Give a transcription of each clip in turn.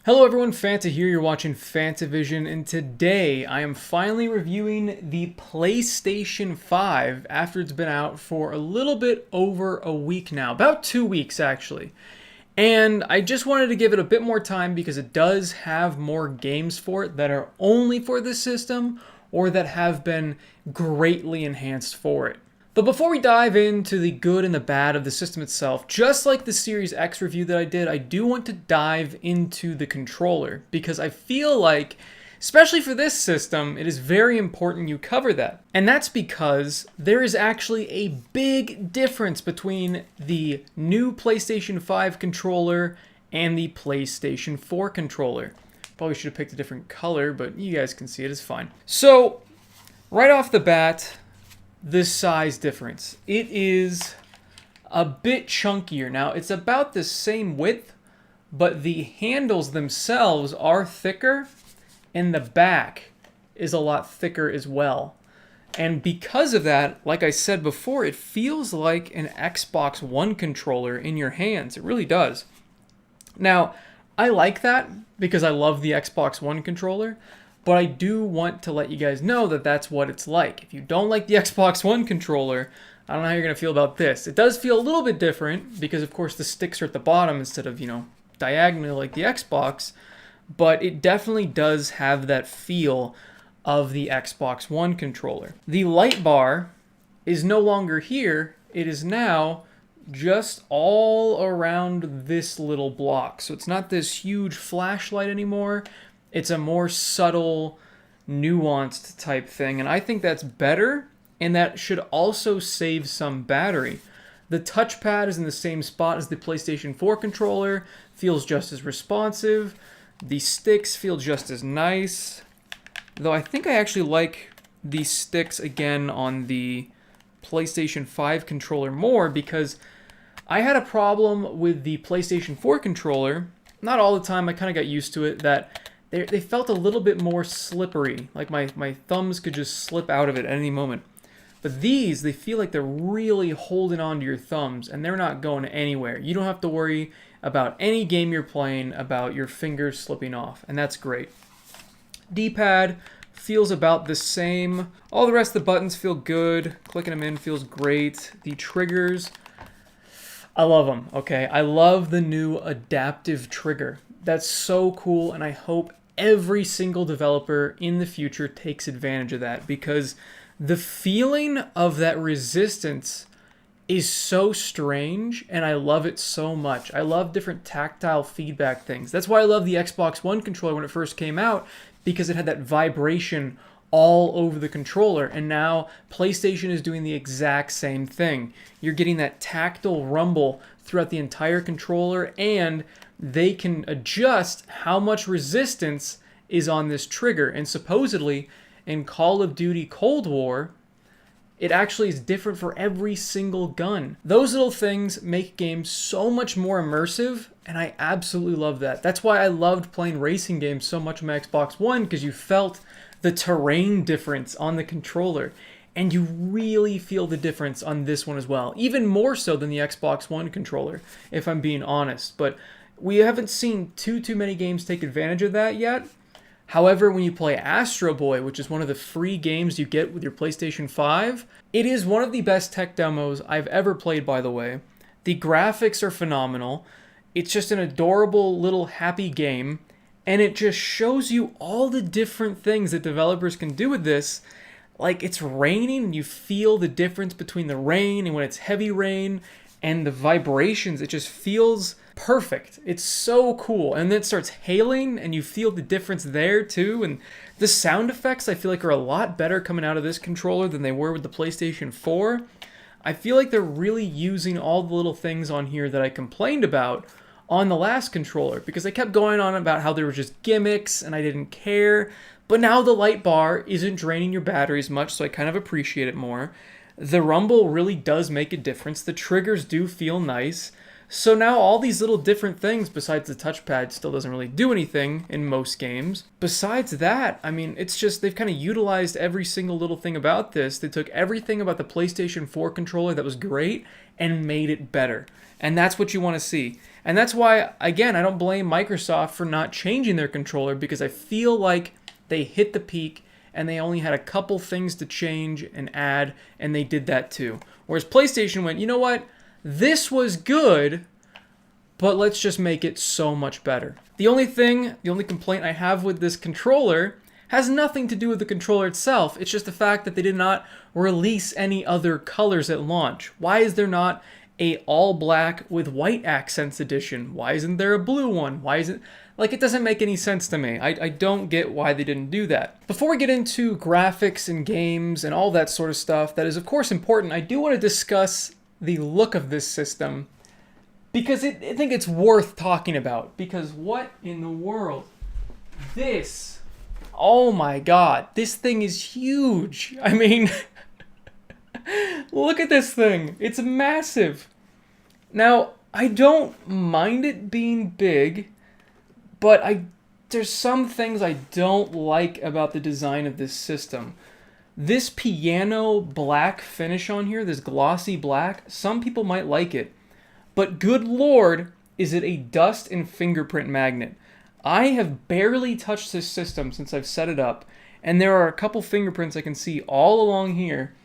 Hello everyone, Fanta here, you're watching FANTAVISION, and today I am finally reviewing the PlayStation 5 after it's been out for a little bit over a week now, about 2 weeks actually. And I just wanted to give it a bit more time because it does have more games for it that are only for this system or that have been greatly enhanced for it. But before we dive into the good and the bad of the system itself, just like the Series X review that I did, I do want to dive into the controller because I feel like, especially for this system, it is very important you cover that. And that's because there is actually a big difference between the new PlayStation 5 controller and the PlayStation 4 controller. Probably should have picked a different color, but you guys can see it, it's fine. So, right off the bat, the size difference. It is a bit chunkier. Now, it's about the same width, but the handles themselves are thicker, and the back is a lot thicker as well. And because of that, like I said before, it feels like an Xbox One controller in your hands. It really does. Now, I like that because I love the Xbox One controller, but I do want to let you guys know that that's what it's like. If you don't like the Xbox One controller, I don't know how you're going to feel about this. It does feel a little bit different because, of course, the sticks are at the bottom instead of, diagonally like the Xbox, but it definitely does have that feel of the Xbox One controller. The light bar is no longer here. It is now just all around this little block. So it's not this huge flashlight anymore. It's a more subtle, nuanced type thing, and I think that's better, and that should also save some battery. The touchpad is in the same spot as the PlayStation 4 controller, feels just as responsive. The sticks feel just as nice, though I think I actually like the sticks again on the PlayStation 5 controller more because I had a problem with the PlayStation 4 controller, not all the time, I kind of got used to it, that they felt a little bit more slippery, like my thumbs could just slip out of it at any moment. But these, they feel like they're really holding on to your thumbs, and they're not going anywhere. You don't have to worry about any game you're playing, about your fingers slipping off, and that's great. D-pad feels about the same. All the rest of the buttons feel good. Clicking them in feels great. The triggers, I love them, okay? I love the new adaptive trigger. That's so cool, and I hope every single developer in the future takes advantage of that because the feeling of that resistance is so strange and I love it so much. I love different tactile feedback things. That's why I love the Xbox One controller when it first came out because it had that vibration all over the controller, and now PlayStation is doing the exact same thing. You're getting that tactile rumble throughout the entire controller, and they can adjust how much resistance is on this trigger. And supposedly, in Call of Duty Cold War, it actually is different for every single gun. Those little things make games so much more immersive, and I absolutely love that. That's why I loved playing racing games so much on my Xbox One, because you felt the terrain difference on the controller, and you really feel the difference on this one as well, even more so than the Xbox One controller, if I'm being honest. But we haven't seen too many games take advantage of that yet. However, when you play Astro Boy, which is one of the free games you get with your PlayStation 5, it is one of the best tech demos I've ever played, by the way. The graphics are phenomenal. It's just an adorable little happy game, and it just shows you all the different things that developers can do with this. Like, it's raining, and you feel the difference between the rain and when it's heavy rain, and the vibrations. It just feels perfect. It's so cool. And then it starts hailing, and you feel the difference there too. And the sound effects, I feel like, are a lot better coming out of this controller than they were with the PlayStation 4. I feel like they're really using all the little things on here that I complained about on the last controller, because they kept going on about how there were just gimmicks and I didn't care. But now the light bar isn't draining your battery as much, so I kind of appreciate it more. The rumble really does make a difference. The triggers do feel nice. So now all these little different things, besides the touchpad, still doesn't really do anything in most games. Besides that, I mean, it's just they've kind of utilized every single little thing about this. They took everything about the PlayStation 4 controller that was great and made it better. And that's what you want to see. And that's why, again, I don't blame Microsoft for not changing their controller, because I feel like they hit the peak and they only had a couple things to change and add, and they did that too. Whereas PlayStation went, you know what? This was good, but let's just make it so much better. The only complaint I have with this controller has nothing to do with the controller itself. It's just the fact that they did not release any other colors at launch. Why is there not a all black with white accents edition? Why isn't there a blue one? Why isn't... Like, it doesn't make any sense to me. I don't get why they didn't do that. Before we get into graphics and games and all that sort of stuff, that is of course important, I do want to discuss the look of this system, because I think it's worth talking about. Because what in the world? This, oh my god, this thing is huge. I mean, look at this thing. It's massive. Now, I don't mind it being big, but there's some things I don't like about the design of this system. This piano black finish on here, this glossy black, some people might like it. But good lord, is it a dust and fingerprint magnet. I have barely touched this system since I've set it up, and there are a couple fingerprints I can see all along here.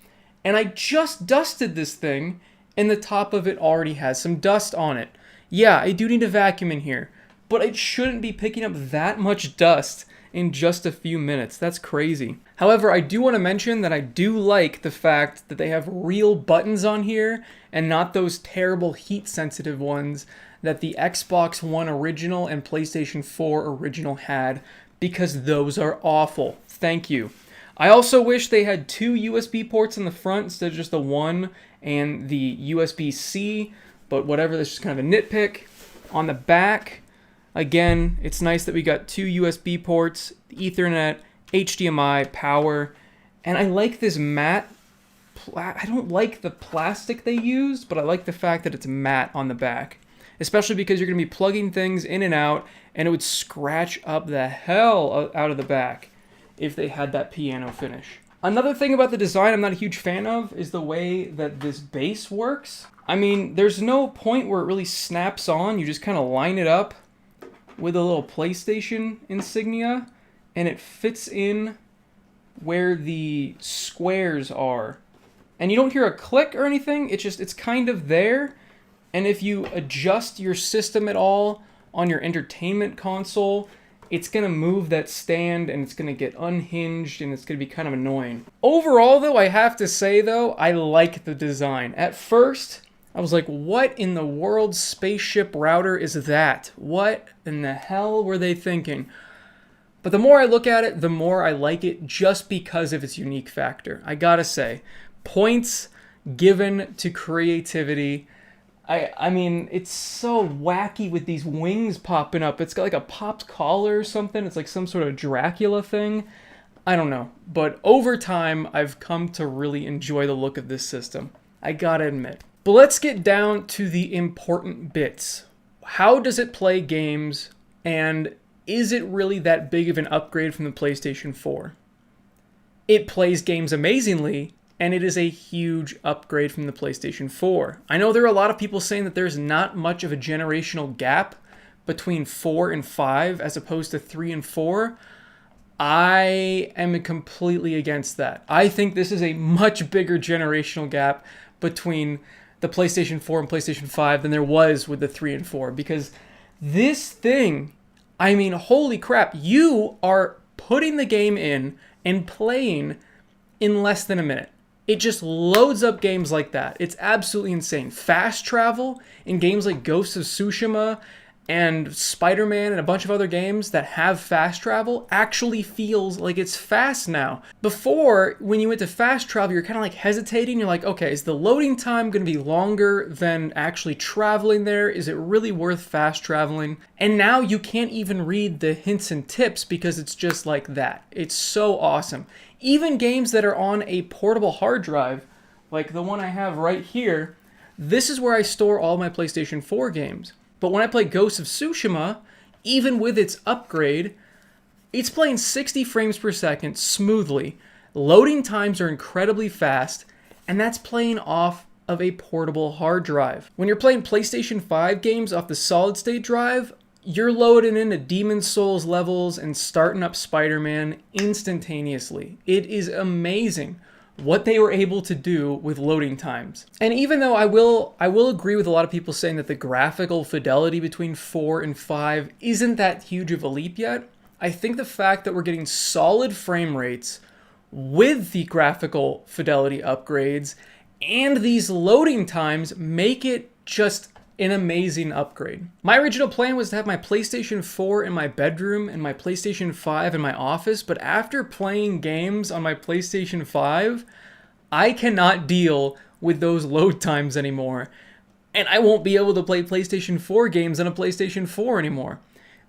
And I just dusted this thing, and the top of it already has some dust on it. Yeah, I do need a vacuum in here, but it shouldn't be picking up that much dust in just a few minutes. That's crazy. However, I do want to mention that I do like the fact that they have real buttons on here and not those terrible heat-sensitive ones that the Xbox One original and PlayStation 4 original had, because those are awful. Thank you. I also wish they had 2 USB ports in the front instead of just the one and the USB-C, but whatever, that's just kind of a nitpick. On the back, again, it's nice that we got 2 USB ports, Ethernet, HDMI, power, and I like this matte. I don't like the plastic they used, but I like the fact that it's matte on the back, especially because you're going to be plugging things in and out, and it would scratch up the hell out of the back if they had that piano finish. Another thing about the design I'm not a huge fan of is the way that this base works. I mean, there's no point where it really snaps on. You just kind of line it up with a little PlayStation insignia, and it fits in where the squares are. And you don't hear a click or anything, it's kind of there. And if you adjust your system at all on your entertainment console, it's going to move that stand and it's going to get unhinged and it's going to be kind of annoying. Overall though, I have to say though, I like the design. At first, I was like, what in the world spaceship router is that? What in the hell were they thinking? But the more I look at it, the more I like it, just because of its unique factor. I gotta say, points given to creativity. I mean, it's so wacky with these wings popping up. It's got like a popped collar or something. It's like some sort of Dracula thing. I don't know. But over time, I've come to really enjoy the look of this system. I gotta admit. But let's get down to the important bits. How does it play games, and is it really that big of an upgrade from the PlayStation 4? It plays games amazingly, and it is a huge upgrade from the PlayStation 4. I know there are a lot of people saying that there's not much of a generational gap between 4 and 5 as opposed to 3 and 4. I am completely against that. I think this is a much bigger generational gap between the PlayStation 4 and PlayStation 5 than there was with the 3 and 4, because this thing, I mean, holy crap, you are putting the game in and playing in less than a minute. It just loads up games like that. It's absolutely insane. Fast travel in games like Ghost of Tsushima and Spider-Man and a bunch of other games that have fast travel actually feels like it's fast now. Before, when you went to fast travel, you're kind of like hesitating. You're like, okay, is the loading time going to be longer than actually traveling there? Is it really worth fast traveling? And now you can't even read the hints and tips because it's just like that. It's so awesome. Even games that are on a portable hard drive, like the one I have right here, This is where I store all my PlayStation 4 games. But when I play Ghost of Tsushima, even with its upgrade, it's playing 60 frames per second smoothly. Loading times are incredibly fast, and that's playing off of a portable hard drive. When you're playing PlayStation 5 games off the solid state drive, you're loading into Demon's Souls levels and starting up Spider-Man instantaneously. It is amazing what they were able to do with loading times. And even though I will agree with a lot of people saying that the graphical fidelity between 4 and 5 isn't that huge of a leap yet, I think the fact that we're getting solid frame rates with the graphical fidelity upgrades and these loading times make it just an amazing upgrade. My original plan was to have my PlayStation 4 in my bedroom and my PlayStation 5 in my office, but after playing games on my PlayStation 5, I cannot deal with those load times anymore. And I won't be able to play PlayStation 4 games on a PlayStation 4 anymore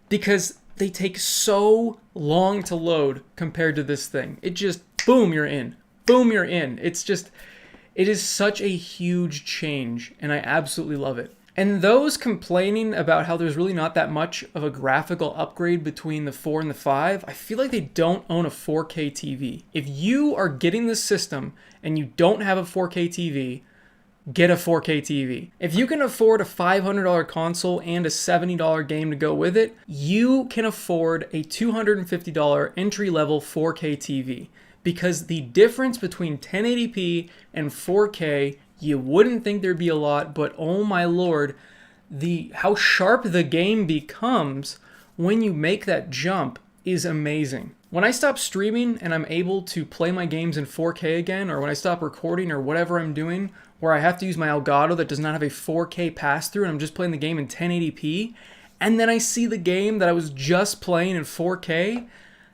because they take so long to load compared to this thing. It just, boom, you're in. Boom, you're in. It is such a huge change, and I absolutely love it. And those complaining about how there's really not that much of a graphical upgrade between the 4 and the 5, I feel like they don't own a 4K TV. If you are getting this system and you don't have a 4K TV, get a 4K TV. If you can afford a $500 console and a $70 game to go with it, you can afford a $250 entry-level 4K TV. Because the difference between 1080p and 4K, you wouldn't think there'd be a lot, but oh my lord, how sharp the game becomes when you make that jump is amazing. When I stop streaming and I'm able to play my games in 4K again, or when I stop recording or whatever I'm doing, where I have to use my Elgato that does not have a 4K pass-through and I'm just playing the game in 1080p, and then I see the game that I was just playing in 4K,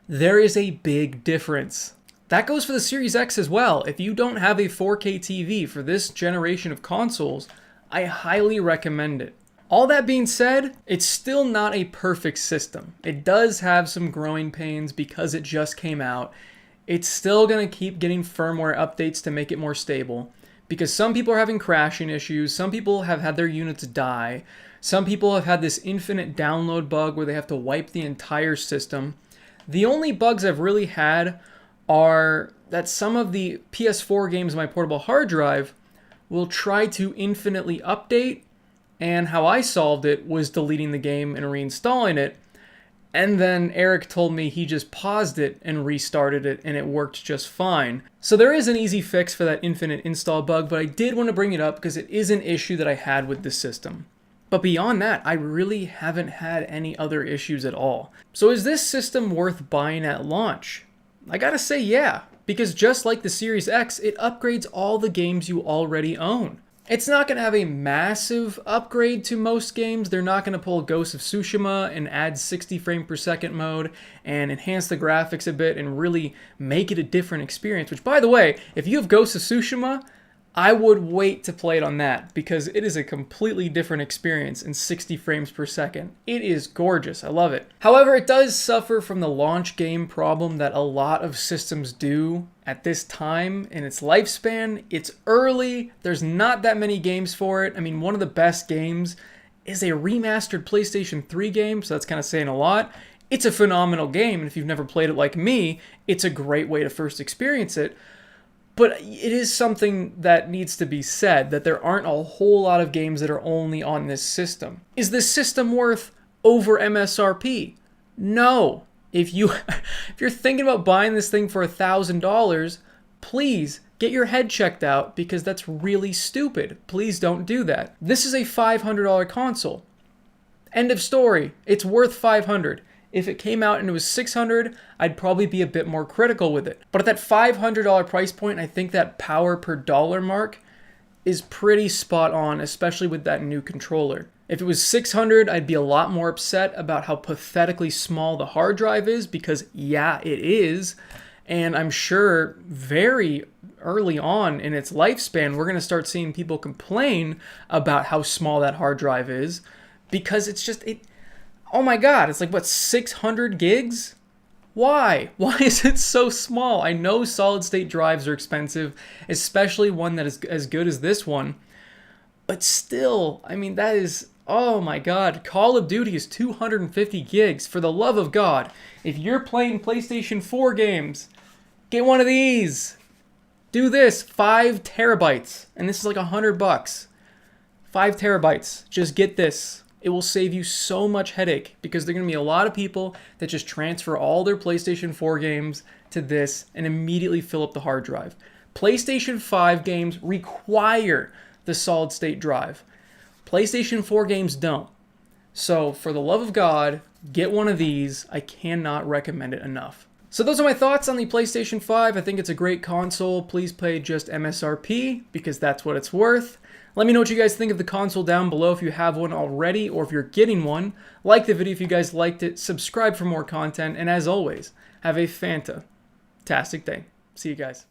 there is a big difference. That goes for the Series X as well. If you don't have a 4K TV for this generation of consoles, I highly recommend it. All that being said, it's still not a perfect system. It does have some growing pains because it just came out. It's still going to keep getting firmware updates to make it more stable because some people are having crashing issues, some people have had their units die, some people have had this infinite download bug where they have to wipe the entire system. The only bugs I've really had are that some of the PS4 games on my portable hard drive will try to infinitely update, and how I solved it was deleting the game and reinstalling it, and then Eric told me he just paused it and restarted it and it worked just fine. So there is an easy fix for that infinite install bug, but I did want to bring it up because it is an issue that I had with the system. But beyond that, I really haven't had any other issues at all. So is this system worth buying at launch? I gotta say yeah, because just like the Series X, it upgrades all the games you already own. It's not gonna have a massive upgrade to most games. They're not gonna pull Ghost of Tsushima and add 60 frame per second mode and enhance the graphics a bit and really make it a different experience, which by the way, if you have Ghost of Tsushima, I would wait to play it on that because it is a completely different experience in 60 frames per second. It is gorgeous. I love it. However, it does suffer from the launch game problem that a lot of systems do at this time in its lifespan. It's early. There's not that many games for it. I mean, one of the best games is a remastered PlayStation 3 game, so that's kind of saying a lot. It's a phenomenal game, and if you've never played it like me, it's a great way to first experience it. But it is something that needs to be said, that there aren't a whole lot of games that are only on this system. Is this system worth over MSRP? No. If you're thinking about buying this thing for $1,000, please get your head checked out because that's really stupid. Please don't do that. This is a $500 console. End of story. It's worth $500. If it came out and it was $600, I'd probably be a bit more critical with it. But at that $500 price point, I think that power per dollar mark is pretty spot on, especially with that new controller. If it was $600, I'd be a lot more upset about how pathetically small the hard drive is because yeah, it is. And I'm sure very early on in its lifespan, we're going to start seeing people complain about how small that hard drive is because it's just, oh my god, it's like, what, 600 gigs? Why? Why is it so small? I know solid state drives are expensive, especially one that is as good as this one. But still, I mean, that is, oh my God. Call of Duty is 250 gigs. For the love of God, if you're playing PlayStation 4 games, get one of these. Do this, 5 terabytes. And this is like $100. 5 terabytes. Just get this. It will save you so much headache because there are going to be a lot of people that just transfer all their PlayStation 4 games to this and immediately fill up the hard drive. PlayStation 5 games require the solid state drive. PlayStation 4 games don't. So for the love of God, get one of these. I cannot recommend it enough. So those are my thoughts on the PlayStation 5. I think it's a great console. Please pay just MSRP because that's what it's worth. Let me know what you guys think of the console down below if you have one already or if you're getting one. Like the video if you guys liked it. Subscribe for more content. And as always, have a fantastic day. See you guys.